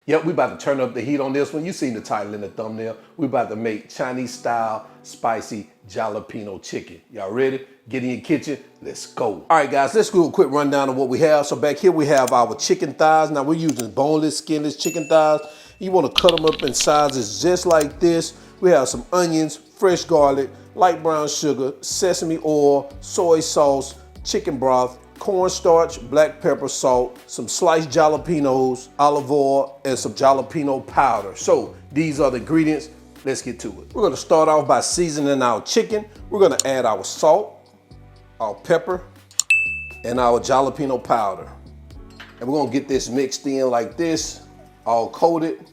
Yep, we about to turn up the heat on this one. You seen the title in the thumbnail. We about to make Chinese style spicy jalapeno chicken. Y'all ready? Get in your kitchen, let's go. All right guys, let's do a quick rundown of what we have. So back here we have our chicken thighs. Now we're using boneless, skinless chicken thighs. You wanna cut them up in sizes just like this. We have some onions, fresh garlic, light brown sugar, sesame oil, soy sauce, chicken broth, cornstarch, black pepper, salt, some sliced jalapenos, olive oil, and some jalapeno powder. So these are the ingredients. Let's get to it. We're gonna start off by seasoning our chicken. We're gonna add our salt, our pepper, and our jalapeno powder. And we're gonna get this mixed in like this, all coated.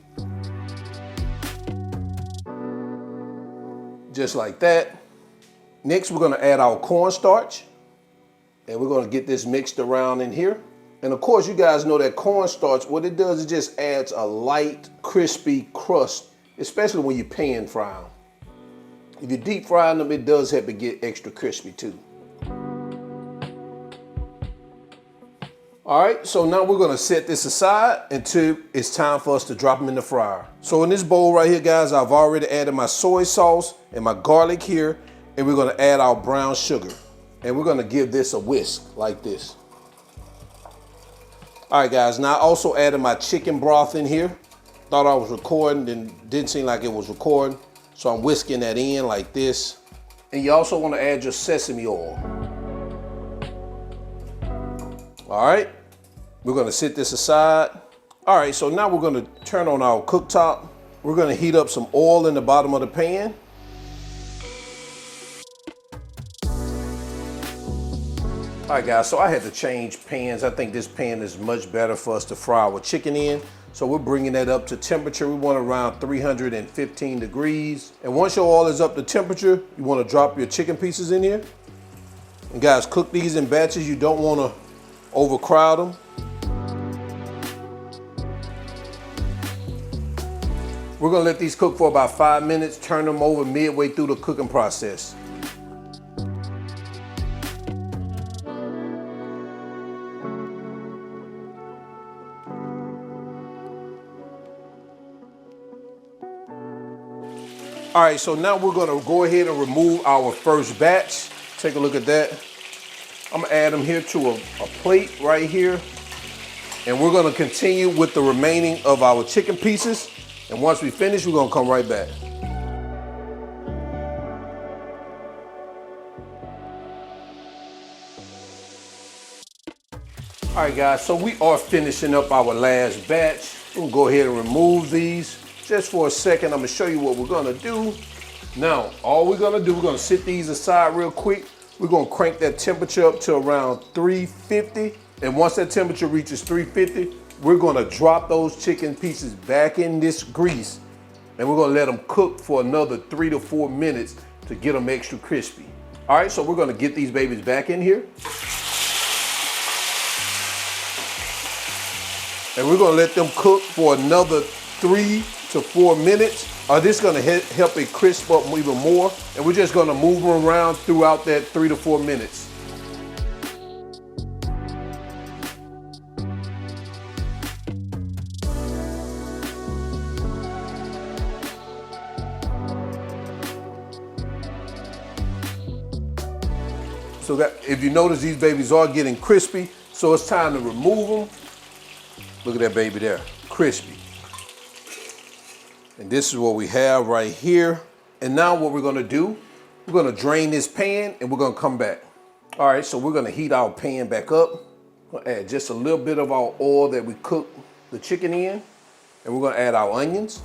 Just like that. Next, we're gonna add our cornstarch. And we're gonna get this mixed around in here. And of course, you guys know that cornstarch, what it does, it just adds a light, crispy crust, especially when you pan fry them. If you deep fry them, it does help it get extra crispy too. All right, so now we're gonna set this aside until it's time for us to drop them in the fryer. So in this bowl right here, guys, I've already added my soy sauce and my garlic here, and we're gonna add our brown sugar. And we're gonna give this a whisk like this. All right guys, now I also added my chicken broth in here. Thought I was recording, and didn't seem like it was recording. So I'm whisking that in like this. And you also wanna add your sesame oil. All right, we're gonna set this aside. All right, so now we're gonna turn on our cooktop. We're gonna heat up some oil in the bottom of the pan. All right guys, so I had to change pans. I think this pan is much better for us to fry our chicken in. So we're bringing that up to temperature. We want around 315 degrees. And once your oil is up to temperature, you want to drop your chicken pieces in here. And guys, cook these in batches. You don't want to overcrowd them. We're gonna let these cook for about 5 minutes, turn them over midway through the cooking process. All right, so now we're gonna go ahead and remove our first batch. Take a look at that. I'm gonna add them here to a plate right here. And we're gonna continue with the remaining of our chicken pieces. And once we finish, we're gonna come right back. All right guys, so we are finishing up our last batch. We'll go ahead and remove these. Just for a second, I'm gonna show you what we're gonna do. Now, all we're gonna do, we're gonna sit these aside real quick. We're gonna crank that temperature up to around 350. And once that temperature reaches 350, we're gonna drop those chicken pieces back in this grease. And we're gonna let them cook for another 3 to 4 minutes to get them extra crispy. All right, so we're gonna get these babies back in here. And we're gonna let them cook for another 3 to 4 minutes. This is gonna help it crisp up even more. And we're just gonna move them around throughout that 3 to 4 minutes. So that, if you notice, these babies are getting crispy, so it's time to remove them. Look at that baby there, crispy. And this is what we have right here. And now what we're gonna do, we're gonna drain this pan and we're gonna come back. All right, so we're gonna heat our pan back up. We're gonna add just a little bit of our oil that we cooked the chicken in. And we're gonna add our onions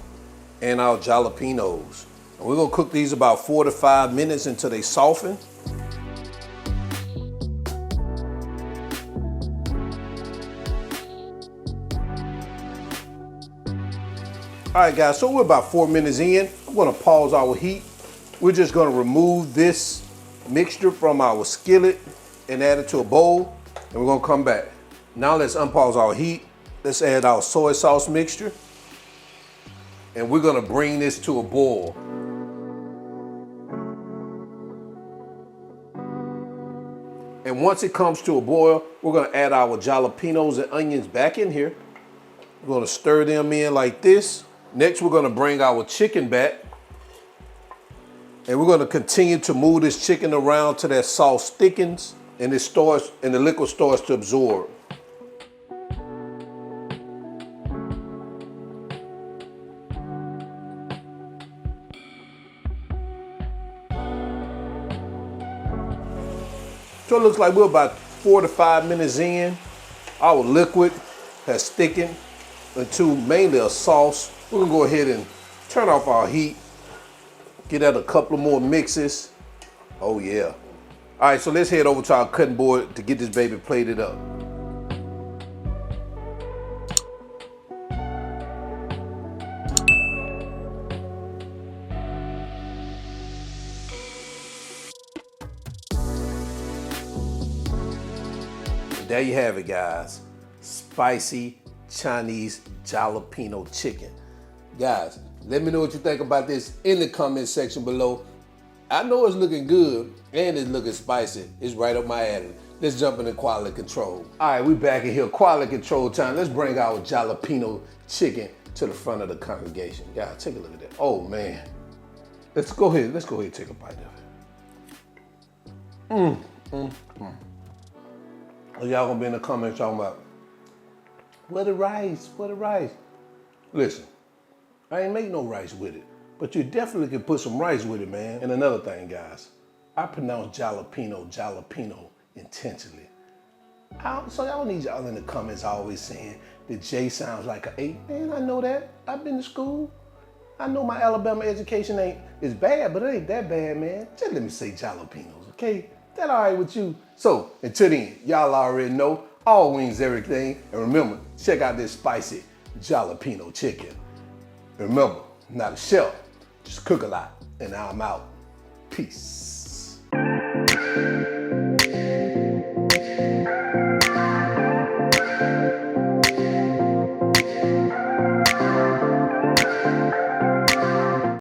and our jalapenos. And we're gonna cook these about 4 to 5 minutes until they soften. All right guys, so we're about 4 minutes in. I'm gonna pause our heat. We're just gonna remove this mixture from our skillet and add it to a bowl, and we're gonna come back. Now let's unpause our heat. Let's add our soy sauce mixture, and we're gonna bring this to a boil. And once it comes to a boil, we're gonna add our jalapenos and onions back in here. We're gonna stir them in like this. Next, we're gonna bring our chicken back. And we're gonna continue to move this chicken around till that sauce thickens and it starts, and the liquid starts to absorb. So it looks like we're about 4 to 5 minutes in. Our liquid has thickened into mainly a sauce. We're gonna go ahead and turn off our heat. Get out a couple of more mixes. Oh yeah. All right, so let's head over to our cutting board to get this baby plated up. There you have it, guys. Spicy Chinese jalapeno chicken. Guys, let me know what you think about this in the comment section below. I know it's looking good and it's looking spicy. It's right up my alley. Let's jump into quality control. All right, we back in here. Quality control time. Let's bring our jalapeno chicken to the front of the congregation. Guys, take a look at that. Oh man. Let's go ahead and take a bite of it. Y'all gonna be in the comments talking about, where the rice? Listen, I ain't make no rice with it, but you definitely can put some rice with it, man. And another thing, guys, I pronounce jalapeno intentionally. So y'all need y'all in the comments always saying the J sounds like an 8. Man, I know that. I've been to school. I know my Alabama education is bad, but it ain't that bad, man. Just let me say jalapenos, okay? That all right with you? So, until then, y'all already know, all wings, everything. And remember, check out this spicy jalapeno chicken. And remember, not a chef, just cook a lot. And I'm out. Peace.